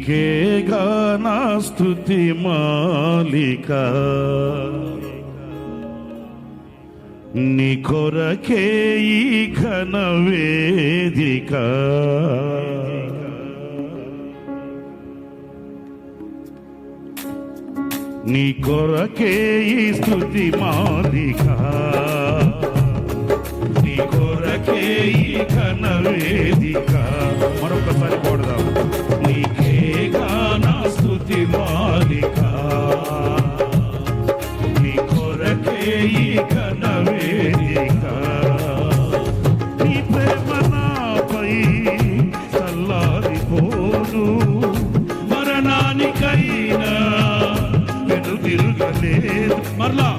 నీకేగా నా స్తుతి మాలిక, నీ కొరకే ఈ ఘన వేదిక. నీ కొరకే ఈ స్తుతి మాలిక, నీ కొరకే ఈ ఘన వేదిక. మరొకసారి కొడదాం. నీకేగా నా స్తుతి మాలిక, నీ కొరకే ఈ ఘన వేదిక. నీ ప్రేమ నాపై చల్లారిపోను, మరణానికైనా వెనుదిరుగలేదు. మరలా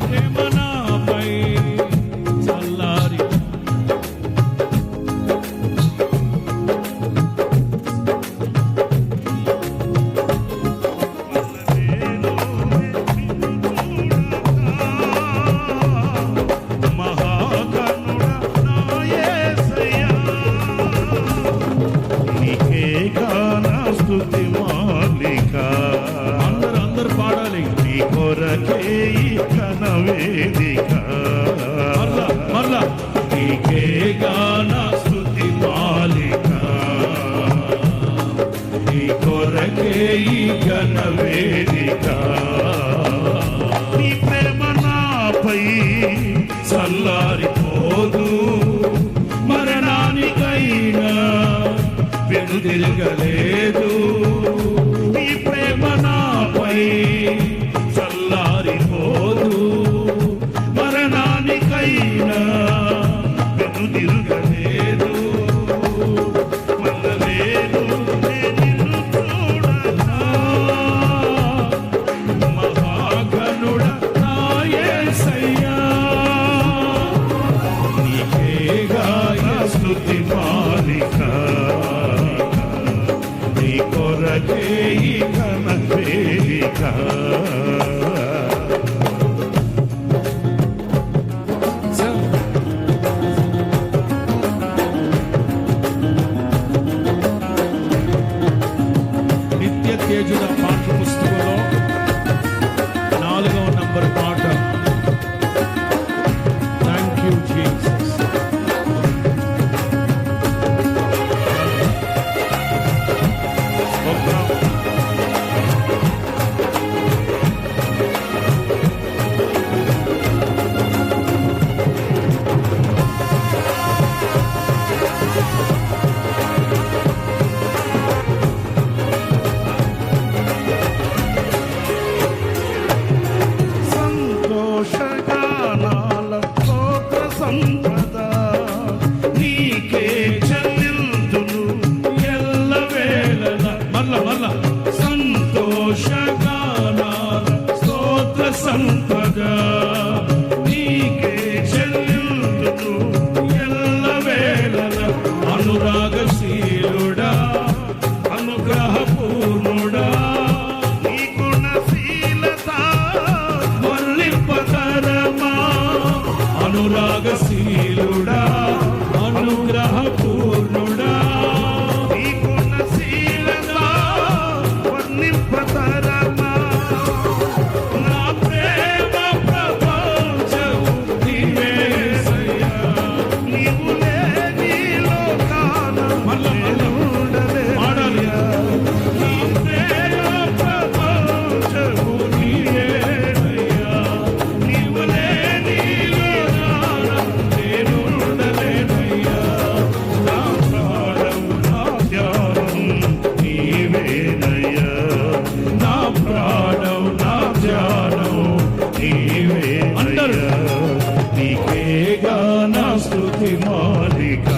ప్రేమ నాపై చల్లారి స్తుతి మాలిక. అందరూ పాడాలి. నీ కొరకే ఈ ఘన వేదిక. మరలా నీకేగా నా స్తుతి మాలిక, నీ కొరకే ఈ ఘన వేదిక. నీ ప్రేమ నాపై చల్లారిపోదు, మరణానికైనా వెనుదిరగలేదు. నీ ప్రేమ నాపై చల్లారిపోదు, మరణానికైనా వెనుదిరగలేదు. మల్లలేను నిన్ను చూడనా, మహాగణుడ నా యేసయ్యా. నీకేగా స్తుతి మాలిక, నీ కొరకే ఈ ఘన వేదిక. నిత్య తేజుల పాఠ పుస్తకంలో 4వ నంబర్ పాట. Thank you Jesus. సంతోషగానాల స్తోత్ర సంపద నీకే చెల్లింతును ఎల్లవేళల. మల్ల సంతోషగానాల స్తోత్ర సంపద నీకే చెల్లింతును ఎల్లవేళల. అనురాగశీలుడా, అనుగ్రహపూర్ణుడా, నీ గుణశీలత వర్ణింపతరమా. అనురాగశీలుడా, అనుగ్రహపూర్ణుడా, నీ గుణశీలత వర్ణింపతరమా. నా ప్రేమ ప్రపంచము నీవేసయ్యా, నీవు లేని లోకాన ఉండలేనయ్యా. నీ ప్రేమ ప్రపంచము నీవేనయ్యా, నీవు లేని లోకాన నేను ఉండలేనయ్యా. నా ప్రాణం నా ధ్యానం నీవేనయ్యా, నా ప్రాణం నా ధ్యానం నీవేనయ్యా. నీకేగా నా స్తుతి మాలిక,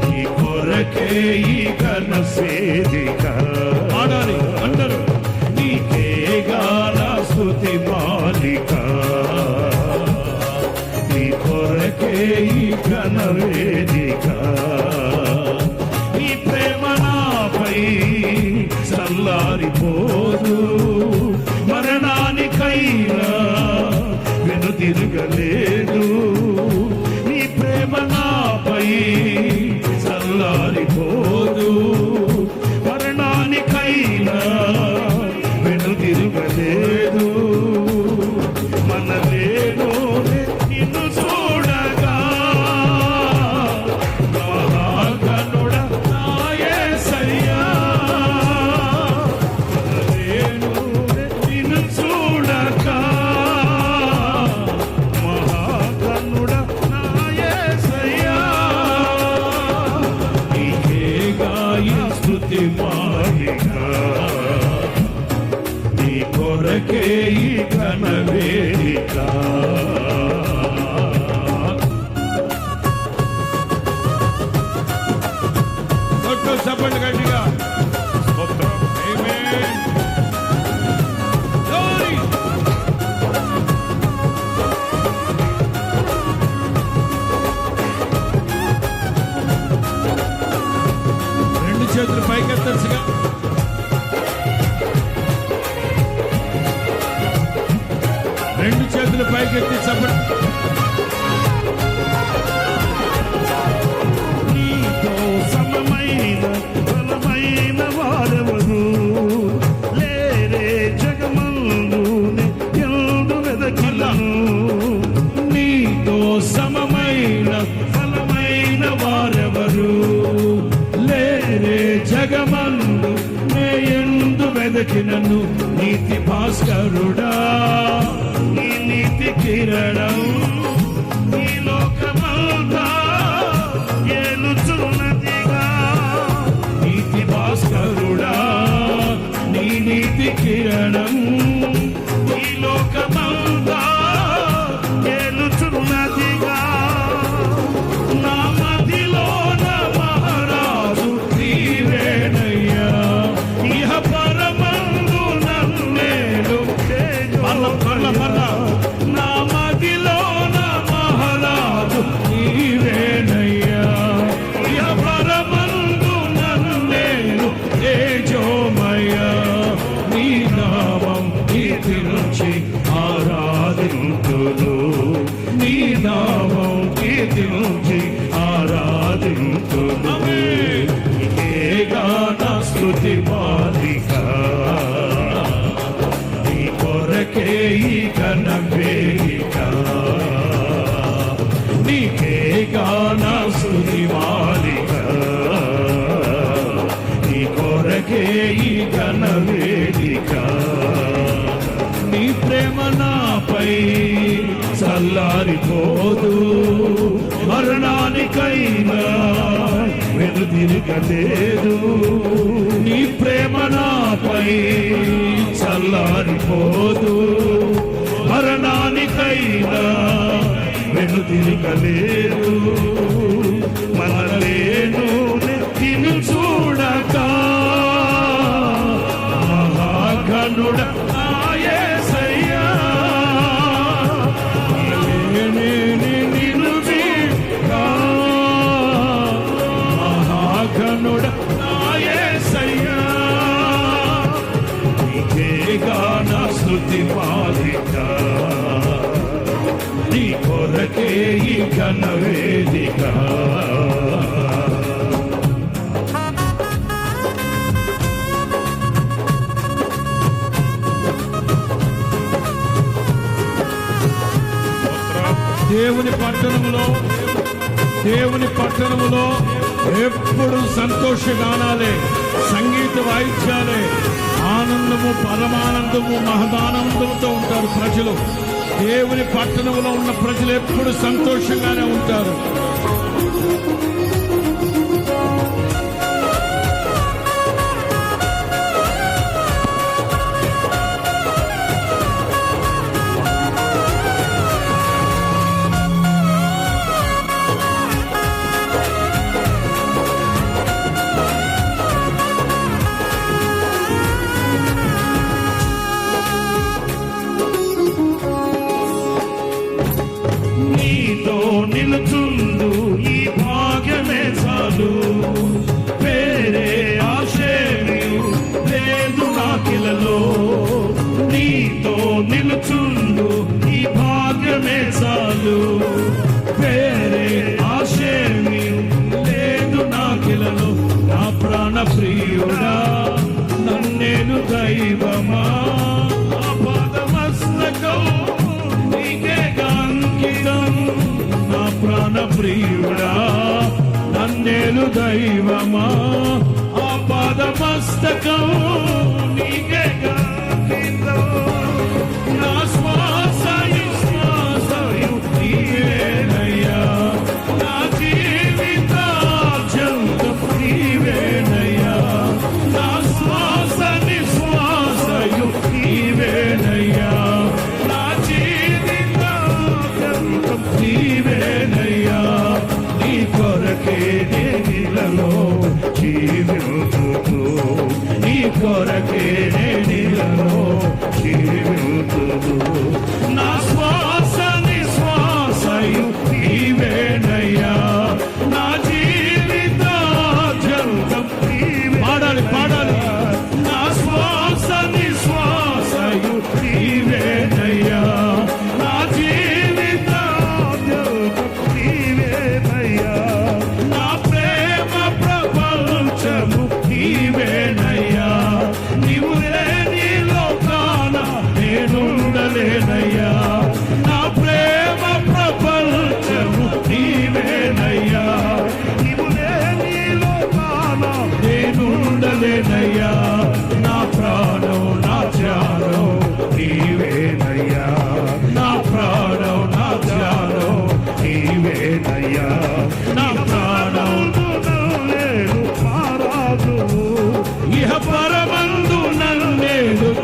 నీ కొరకే ఈ ఘన వేదిక. పాడాలి అందరూ. నీకేగా నా స్తుతి మాలిక, నీ కొరకే ఈ ఘన వేదిక. నీ ప్రేమ నాపై చల్లారిపోదు, మరణానికైనా వెనుదిరగలేదు. నీ ప్రేమ నాపై చల్లారిపోదు, కొరకే ఈ ఘన వేదిక. చెప్పండి గట్టిగా. రెండు చేతులు పైకెత్తరుగా. రెండు చేతులు పైకెత్తి చెప్పండి. నీతో సమమైన బలమైన వారెవరు లేరే జగమందు ఎందు వెదకిలను. నీతో సమమైన బలమైన వారెవరు లేరే జగమందు నే ఎందు వెదకినను. నీతి భాస్కరుడా నీ నీతి కిరణం ఈ లోకమంతా ఏలుచున్నదిగా. నీతి భాస్కరుడా నీ నీతి కిరణం ఈ లోకమంతా ఏలుచున్నదిగా. నా మదిలోన మహారాజు నీవేనయ్యా. ఇహ పరమందు నన్నేలు నా మదిలోన మహారాజు నీవేనయ్యా. ఇహ పరమందు నన్నేలు తేజోమయ్యా. నీ నామం కీర్తి నుంచి ఆరాధింతును. నీ నామం కీర్తి నుంచి ఆరాధింతును. నీకేగా నా స్తుతి మాలిక. నీ కొరకే ఈ ఘన వేదిక. నీకేగా నా స్తుతి మాలిక. నీ కొరకే ఈ ఘన వేదిక. నీ ప్రేమ నాపై చల్లారిపోదు. మరణానికైనా వెనుదిరగలేదు. నీ ప్రేమ నాపై చల్లారిపోదు. మరణానికైనా వెనుదిరగలేదు. మనలేను నెత్తిని చూడక మహాఘనుడ యేసయ్యా. నిన్ను చూడక మహాఘనుడ యేసయ్యా. నీకేగా నా స్తుతి మాలిక. నీ కొరకే ఈ ఘన వేదిక. దేవుని పట్టణములో ఎప్పుడు సంతోషగానాలే, సంగీత వాయిద్యాలే, ఆనందము, పరమానందము, మహదానందముతో ఉంటారు ప్రజలు. దేవుని పట్టణంలో ఉన్న ప్రజలు ఎప్పుడు సంతోషంగానే ఉంటారు. నీతో నిలుచుందు ఈ భాగ్యమే చాలు. వేరే ఆశేమీ లేదు నాకిలలో. నీతో నిలుచుందు ఈ భాగ్యమే చాలు. వేరే ఆశేమీ లేదు నాకిలలో. నా ప్రాణ ప్రియుడా నన్నేను దైవమా. ఆపదమస్తకం నీకే అంకితం. నా ప్రాణ ప్రియుడా నన్నేలు దైవమా. ఆపదమస్తకం నీకే అంకితం. నా శ్వాసయు శ్వాసయు నీవేనయ్యా. నా జీవితార్జంతం నీవేనయ్యా. నా శ్వాస నిశ్వాసయు నీవేనయ్యా.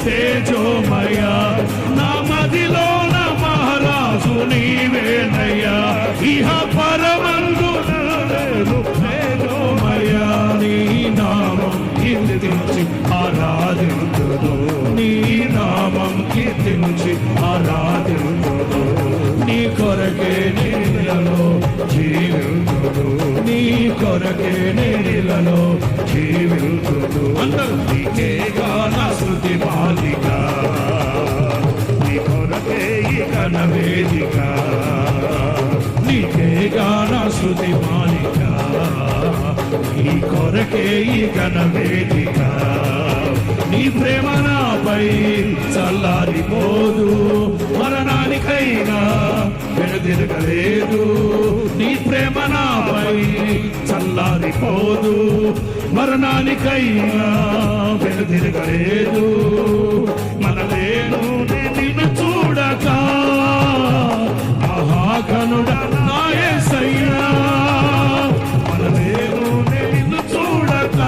తేజోమయ నా మదిలోన మహారాజు నీవేనయ్యా ఇహ పరమందు తేజోమయ నీ నామం కీర్తించి ఆరాధించుదు నీ నామం కీర్తించి ఆరాధించుదు నీ కొరకే నీళ్ళలో జీవించుదు నీ కొరకే నీళ్ళలో జీవించుదు అందరూ నీకేగా నా స్తుతి మాలిక నీ కొరకే ఈ ఘన వేదిక నీకేగా నా స్తుతి మాలిక నీ కొరకే ఈ ఘన వేదిక నీ ప్రేమ నాపై చల్లారిపోదు మరణానికైనా వెనుదిరగలేదు నీ ప్రేమ నాపై చల్లారిపోదు మరణానికైనా వెనుదిరగలేదు మనలేను నిన్ను చూడక మహాగణుడ నా యేసయ్యా మనలేను నిన్ను చూడక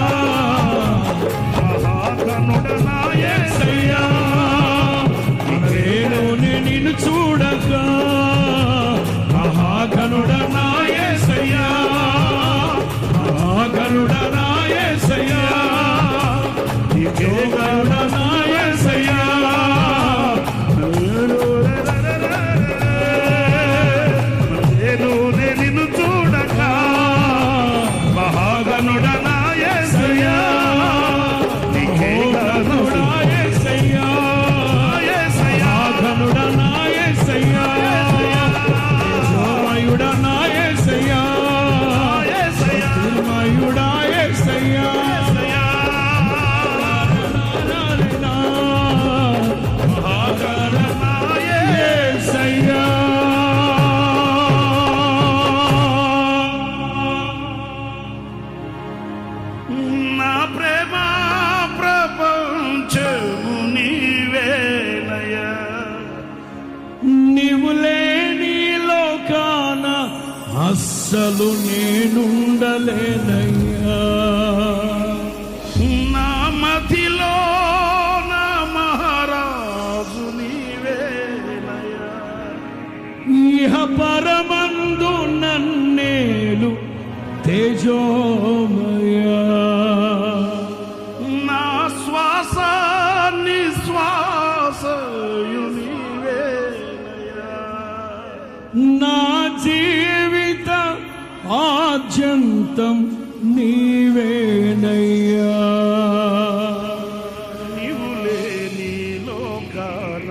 నిన్ను చూడక మహాగణుడ నా యేసయ్యా మహాగణుడ నా యేసయ్యా దివ్యోగణుడ నా యేసయ్యా నిన్ను చూడక మహాగణుడ నా యేసయ్యా అస్సలు నేనుండలేనయ్యా నా మదిలో నా మహారాజు నీవేనయ్యా ఇహ పరమందు నన్నేలు తేజోమయా నా శ్వాస నిశ్వాసయు నీవేనయ్యా నా జీవిత ఆద్యంతం నీవేనయ్యా నీవు లేని లోకాన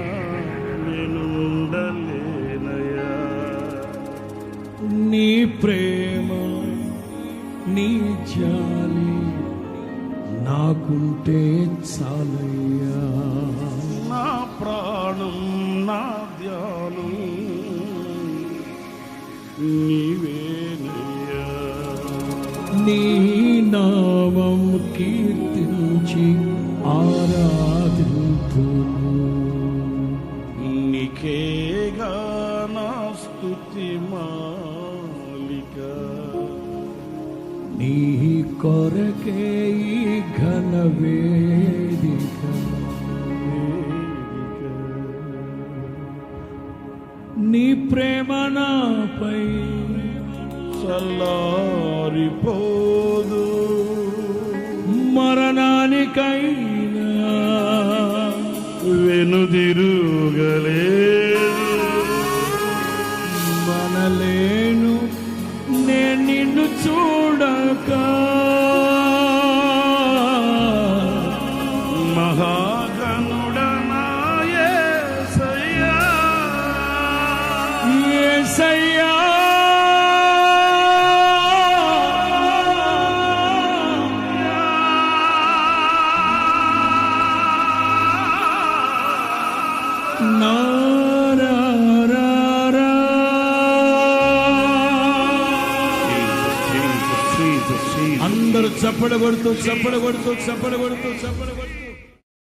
నేను ఉండలేనయ్యా నీ ప్రేమ నీ జాలి నాకుంటే చాలయ్యా నా ప్రాణం నా ధ్యానం నీవేనయ్యా నీ నామం కీర్తించి ఆరాధింతును నీకేగా నా స్తుతి మాలిక నీ కొరకే ఈ ఘన వేదిక నీ ప్రేమ నాపై చల్లారిపోదు మరణానికైనా వెనుదిరుగలేదు మనలేను నేను నిన్ను చూడక మహాగణుడ నా యేసయ్యా యేసయ్యా అందరూ చప్పడ కొడుతూ చప్పడ కొడుతూ చప్పడ కొడుతూ చప్పడ కొడుతూ